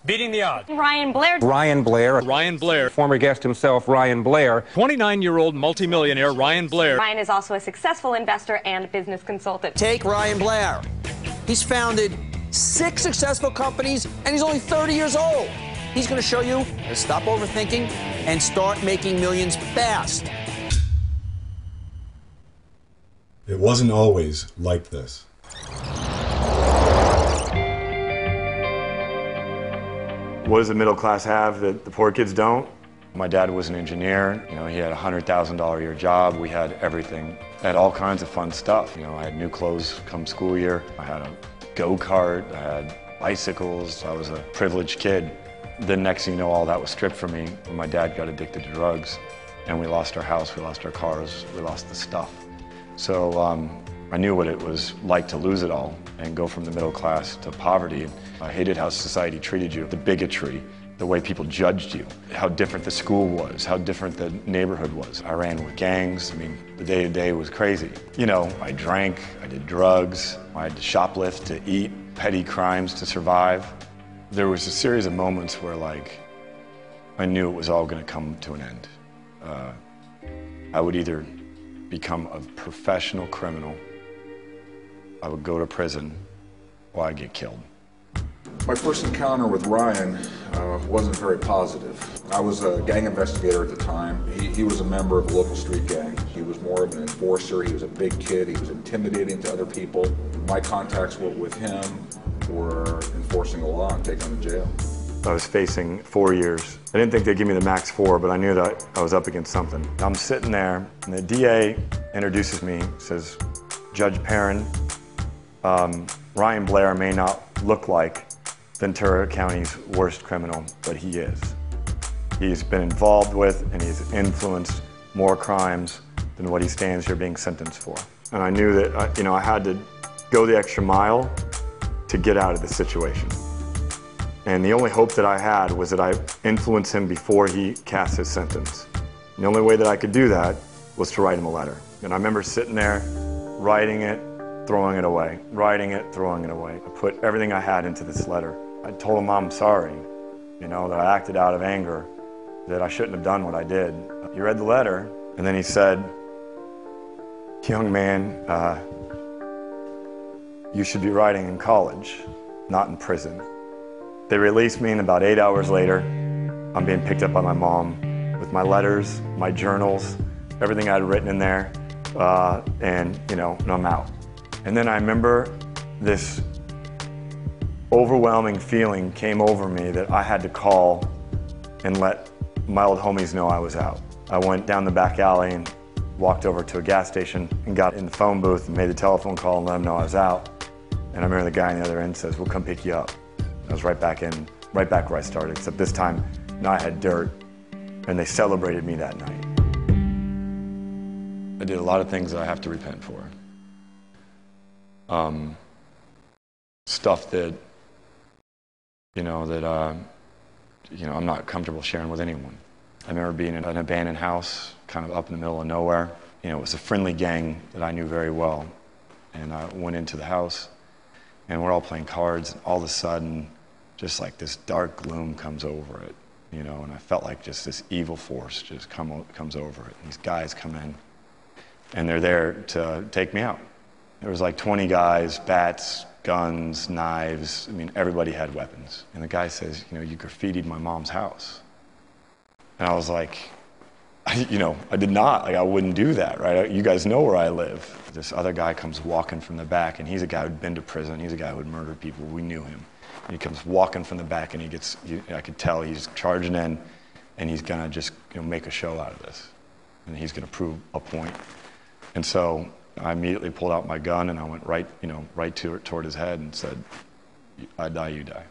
Beating the odds. Ryan Blair. Ryan Blair. Ryan Blair. Former guest himself, Ryan Blair. 29-year-old multimillionaire Ryan Blair. Ryan is also a successful investor and business consultant. Take Ryan Blair. He's founded 6 successful companies, and he's only 30 years old. He's going to show you how to stop overthinking and start making millions fast. It wasn't always like this. What does the middle class have that the poor kids don't? My dad was an engineer. You know, he had a $100,000 a year job. We had everything. I had all kinds of fun stuff. You know, I had new clothes come school year. I had a go-kart. I had bicycles. I was a privileged kid. The next thing you know, all that was stripped from me when my dad got addicted to drugs. And we lost our house, we lost our cars, we lost the stuff. So I knew what it was like to lose it all and go from the middle class to poverty. I hated how society treated you, the bigotry, the way people judged you, how different the school was, how different the neighborhood was. I ran with gangs. I mean, the day-to-day was crazy. You know, I drank, I did drugs, I had to shoplift to eat, petty crimes to survive. There was a series of moments where, like, I knew it was all going to come to an end. I would either become a professional criminal, I would go to prison, or I'd get killed. My first encounter with Ryan wasn't very positive. I was a gang investigator at the time. He was a member of a local street gang. He was more of an enforcer. He was a big kid. He was intimidating to other people. My contacts with him were enforcing the law and taking him to jail. I was facing 4 years. I didn't think they'd give me the max 4, but I knew that I was up against something. I'm sitting there, and the DA introduces me, says, Judge Perrin, Ryan Blair may not look like Ventura County's worst criminal, but he is. He's been involved with and he's influenced more crimes than what he stands here being sentenced for. And I knew that I had to go the extra mile to get out of this situation. And the only hope that I had was that I influence him before he cast his sentence. And the only way that I could do that was to write him a letter. And I remember sitting there, writing it, throwing it away, writing it, throwing it away. I put everything I had into this letter. I told him I'm sorry, that I acted out of anger, that I shouldn't have done what I did. He read the letter, and then he said, young man, you should be writing in college, not in prison. They released me, and about 8 hours later, I'm being picked up by my mom with my letters, my journals, everything I'd written in there, and I'm out. And then I remember this overwhelming feeling came over me that I had to call and let my old homies know I was out. I went down the back alley and walked over to a gas station and got in the phone booth and made the telephone call and let them know I was out. And I remember the guy on the other end says, we'll come pick you up. I was right back where I started, except this time, I had dirt, and they celebrated me that night. I did a lot of things that I have to repent for. Stuff that, I'm not comfortable sharing with anyone. I remember being in an abandoned house, kind of up in the middle of nowhere. It was a friendly gang that I knew very well. And I went into the house, and we're all playing cards, and all of a sudden, just like this dark gloom comes over it, and I felt like just this evil force just comes over it. And these guys come in, and they're there to take me out. There was like 20 guys, bats, guns, knives. Everybody had weapons. And the guy says, you graffitied my mom's house. And I was like, I did not. I wouldn't do that, right? You guys know where I live. This other guy comes walking from the back, and he's a guy who'd been to prison. He's a guy who had murdered people. We knew him. And he comes walking from the back, and I could tell he's charging in, and he's gonna just make a show out of this. And he's gonna prove a point. And so I immediately pulled out my gun, and I went right toward his head and said, I die, you die.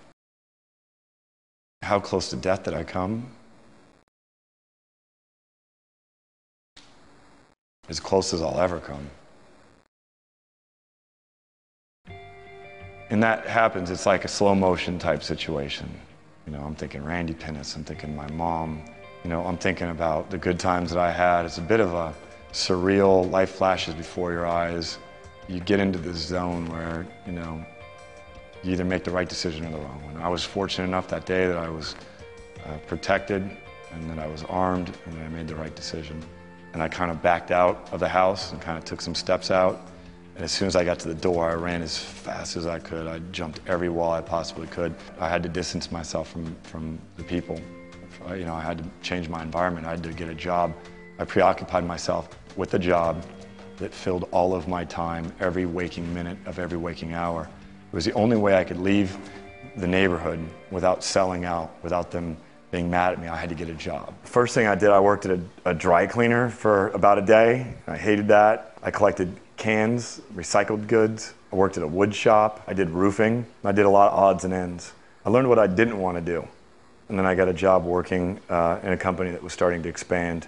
How close to death did I come? As close as I'll ever come. And that happens, it's like a slow motion type situation. I'm thinking Randy Pinnis, I'm thinking my mom, I'm thinking about the good times that I had. It's a bit of a surreal, life flashes before your eyes. You get into this zone where, You either make the right decision or the wrong one. I was fortunate enough that day that I was protected and that I was armed and that I made the right decision. And I kind of backed out of the house and kind of took some steps out. And as soon as I got to the door, I ran as fast as I could. I jumped every wall I possibly could. I had to distance myself from the people. You know, I had to change my environment. I had to get a job. I preoccupied myself with a job that filled all of my time, every waking minute of every waking hour. It was the only way I could leave the neighborhood without selling out, without them being mad at me. I had to get a job. First thing I did, I worked at a dry cleaner for about a day. I hated that. I collected cans, recycled goods. I worked at a wood shop. I did roofing. I did a lot of odds and ends. I learned what I didn't want to do. And then I got a job working in a company that was starting to expand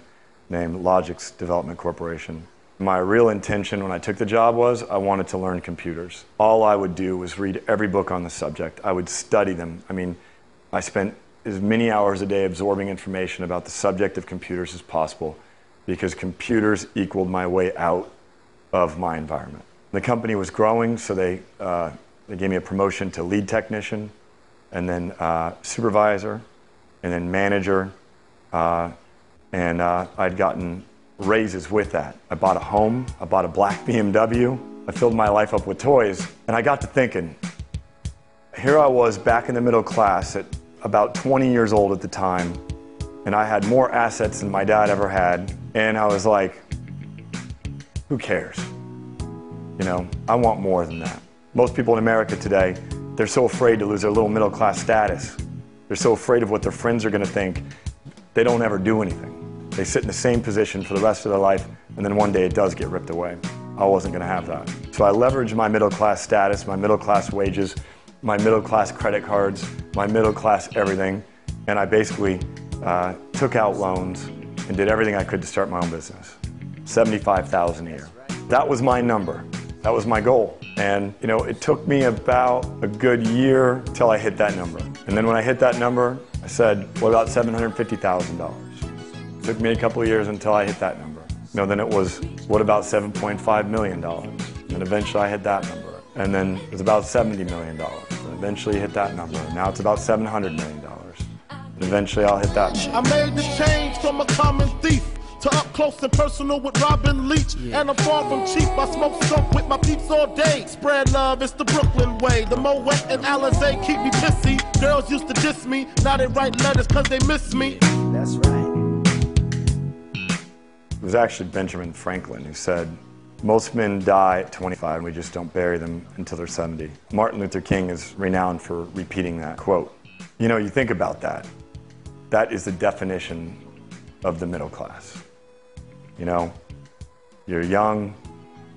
named Logix Development Corporation. My real intention when I took the job was I wanted to learn computers. All I would do was read every book on the subject. I would study them. I mean, I spent as many hours a day absorbing information about the subject of computers as possible because computers equaled my way out of my environment. The company was growing, so they gave me a promotion to lead technician, and then supervisor, and then manager, and I'd gotten raises with that. I bought a home, I bought a black BMW, I filled my life up with toys, and I got to thinking, here I was back in the middle class at about 20 years old at the time, and I had more assets than my dad ever had, and I was like, who cares? You know, I want more than that. Most people in America today, they're so afraid to lose their little middle class status. They're so afraid of what their friends are gonna think, they don't ever do anything. They sit in the same position for the rest of their life, and then one day it does get ripped away. I wasn't gonna have that. So I leveraged my middle class status, my middle class wages, my middle class credit cards, my middle class everything, and I basically took out loans and did everything I could to start my own business. $75,000 a year. That was my number. That was my goal. And you know, it took me about a good year till I hit that number. And then when I hit that number, I said, what about $750,000? It took me a couple of years until I hit that number. You know, then it was, what about $7.5 million? And eventually I hit that number. And then it was about $70 million. And eventually hit that number. And now it's about $700 million. And eventually I'll hit that number. I made the change from a common thief to up close and personal with Robin Leach. And I'm far from cheap, I smoke skunk with my peeps all day. Spread love, it's the Brooklyn way. The Moet and Alizé keep me pissy. Girls used to diss me, now they write letters cause they miss me. That's right. It was actually Benjamin Franklin who said, most men die at 25 and we just don't bury them until they're 70. Martin Luther King is renowned for repeating that quote. You know, you think about that. That is the definition of the middle class. You know, you're young,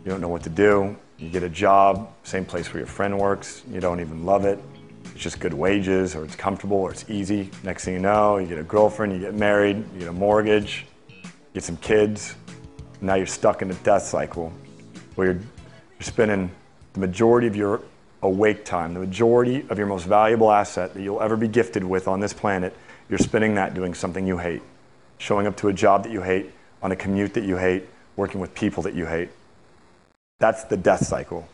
you don't know what to do, you get a job, same place where your friend works, you don't even love it, it's just good wages, or it's comfortable, or it's easy. Next thing you know, you get a girlfriend, you get married, you get a mortgage, get some kids, and now you're stuck in a death cycle where you're spending the majority of your awake time, the majority of your most valuable asset that you'll ever be gifted with on this planet, you're spending that doing something you hate, showing up to a job that you hate, on a commute that you hate, working with people that you hate. That's the death cycle.